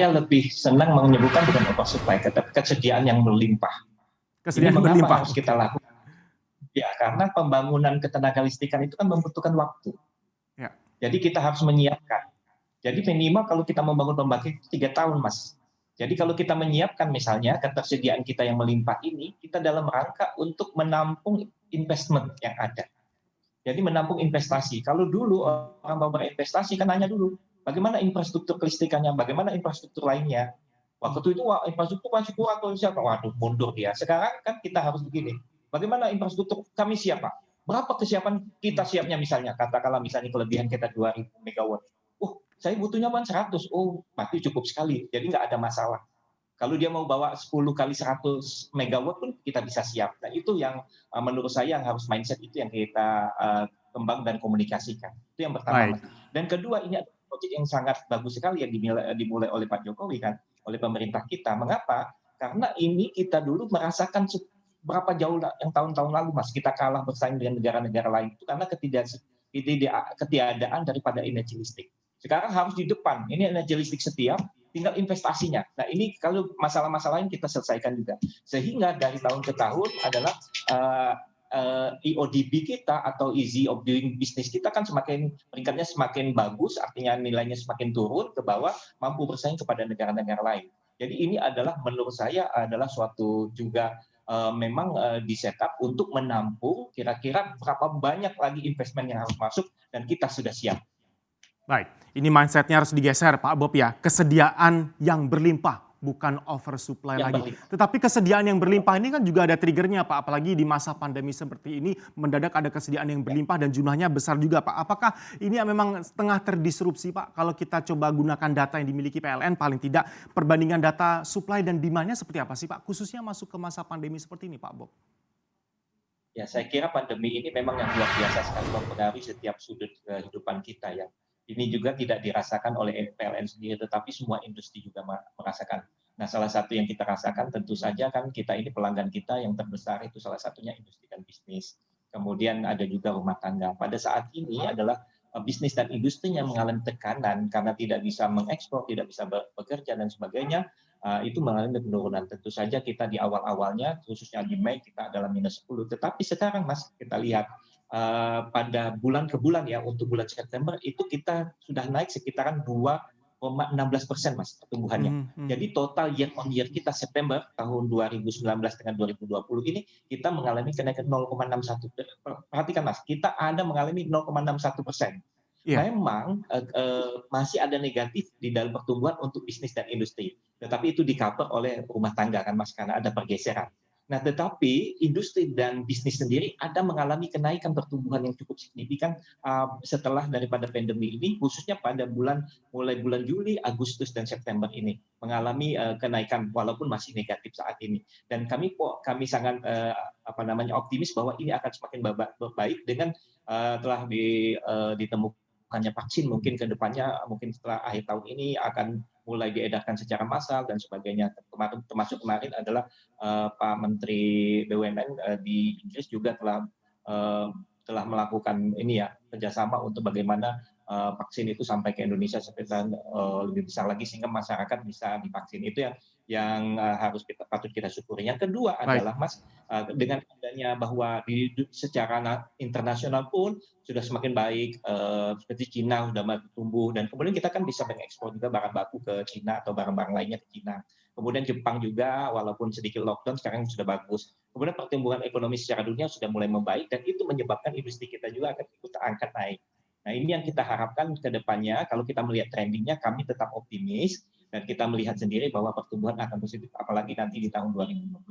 lebih senang menyebutkan bukan oversupply, tetapi kesediaan yang melimpah. Ini Kesediaan mengapa berlimpah. harus kita lakukan? Ya, karena pembangunan ketenaga listrikan itu kan membutuhkan waktu. Ya. Jadi kita harus menyiapkan. Jadi minimal kalau kita membangun pembangkit 3 tahun, Mas. Jadi kalau kita menyiapkan misalnya ketersediaan kita yang melimpah ini, kita dalam rangka untuk menampung investment yang ada. Jadi menampung investasi. Kalau dulu orang mau berinvestasi kan nanya dulu, bagaimana infrastruktur kelistrikannya, bagaimana infrastruktur lainnya. Waktu itu infrastruktur masih kurang, siapa? Waduh, mundur dia. Sekarang kan kita harus begini, bagaimana infrastruktur kami siap, Pak? Berapa kesiapan kita siapnya misalnya, katakanlah misalnya kelebihan kita 2.000 megawatt. Saya butuhnya 100. Oh, berarti cukup sekali. Jadi nggak ada masalah. Kalau dia mau bawa 10 kali 100 megawatt pun kita bisa siap. Nah, itu yang menurut saya yang harus mindset itu yang kita kembang dan komunikasikan. Itu yang pertama, Baik. Mas. Dan kedua, ini adalah proyek yang sangat bagus sekali yang dimulai oleh Pak Jokowi kan, oleh pemerintah kita. Mengapa? Karena ini kita dulu merasakan berapa jauh yang tahun-tahun lalu, Mas, kita kalah bersaing dengan negara-negara lain itu karena ketiadaan daripada energi listrik. Sekarang harus di depan. Ini energi listrik setiap, tinggal investasinya. Nah, ini kalau masalah-masalah yang kita selesaikan juga. Sehingga dari tahun ke tahun adalah EODB kita atau easy of doing business kita kan semakin peringkatnya semakin bagus, artinya nilainya semakin turun ke bawah, mampu bersaing kepada negara-negara lain. Jadi ini adalah menurut saya adalah suatu juga memang di setup untuk menampung kira-kira berapa banyak lagi investment yang harus masuk dan kita sudah siap. Baik, ini mindsetnya harus digeser Pak Bob ya. Kesediaan yang berlimpah, bukan oversupply lagi. Tetapi kesediaan yang berlimpah ini kan juga ada triggernya Pak. Apalagi di masa pandemi seperti ini, mendadak ada kesediaan yang berlimpah dan jumlahnya besar juga Pak. Apakah ini memang setengah terdisrupsi Pak? Kalau kita coba gunakan data yang dimiliki PLN, paling tidak perbandingan data supply dan demand-nya seperti apa sih Pak? Khususnya masuk ke masa pandemi seperti ini Pak Bob. Ya, saya kira pandemi ini memang yang luar biasa sekali mempengaruhi setiap sudut kehidupan kita ya. Ini juga tidak dirasakan oleh PLN sendiri, tetapi semua industri juga merasakan. Nah, salah satu yang kita rasakan tentu saja kan kita ini pelanggan kita yang terbesar itu salah satunya industri dan bisnis. Kemudian ada juga rumah tangga. Pada saat ini adalah bisnis dan industri yang mengalami tekanan karena tidak bisa mengekspor, tidak bisa bekerja dan sebagainya, itu mengalami penurunan. Tentu saja kita di awal-awalnya, khususnya di Mei, kita adalah minus 10. Tetapi sekarang, Mas, kita lihat pada bulan ke bulan ya, untuk bulan September itu kita sudah naik sekitaran 2,16%, Mas, pertumbuhannya. Jadi total year on year kita September tahun 2019 dengan 2020 ini kita mengalami kenaikan 0,61. Perhatikan, Mas, kita ada mengalami 0,61%. Memang masih ada negatif di dalam pertumbuhan untuk bisnis dan industri, tetapi itu di-cover oleh rumah tangga kan, Mas, karena ada pergeseran. Nah, tetapi industri dan bisnis sendiri ada mengalami kenaikan pertumbuhan yang cukup signifikan setelah daripada pandemi ini, khususnya pada mulai bulan Juli, Agustus, dan September ini mengalami kenaikan walaupun masih negatif saat ini. Dan kami sangat optimis bahwa ini akan semakin baik dengan telah ditemukannya vaksin, mungkin ke depannya, mungkin setelah akhir tahun ini akan mulai diedarkan secara massal dan sebagainya. Termasuk kemarin adalah Pak Menteri BUMN di Inggris juga telah melakukan ini ya, kerjasama untuk bagaimana vaksin itu sampai ke Indonesia lebih besar lagi sehingga masyarakat bisa divaksin. Itu yang patut kita syukuri. Yang kedua adalah, Mas, dengan adanya bahwa secara internasional pun sudah semakin baik, seperti Cina sudah tumbuh, dan kemudian kita kan bisa mengekspor juga barang baku ke Cina atau barang-barang lainnya ke Cina. Kemudian Jepang juga walaupun sedikit lockdown sekarang sudah bagus. Kemudian pertumbuhan ekonomi secara dunia sudah mulai membaik dan itu menyebabkan industri kita juga akan ikut angkat naik. Nah, ini yang kita harapkan ke depannya. Kalau kita melihat trendingnya, kami tetap optimis dan kita melihat sendiri bahwa pertumbuhan akan positif, apalagi nanti di tahun 2021.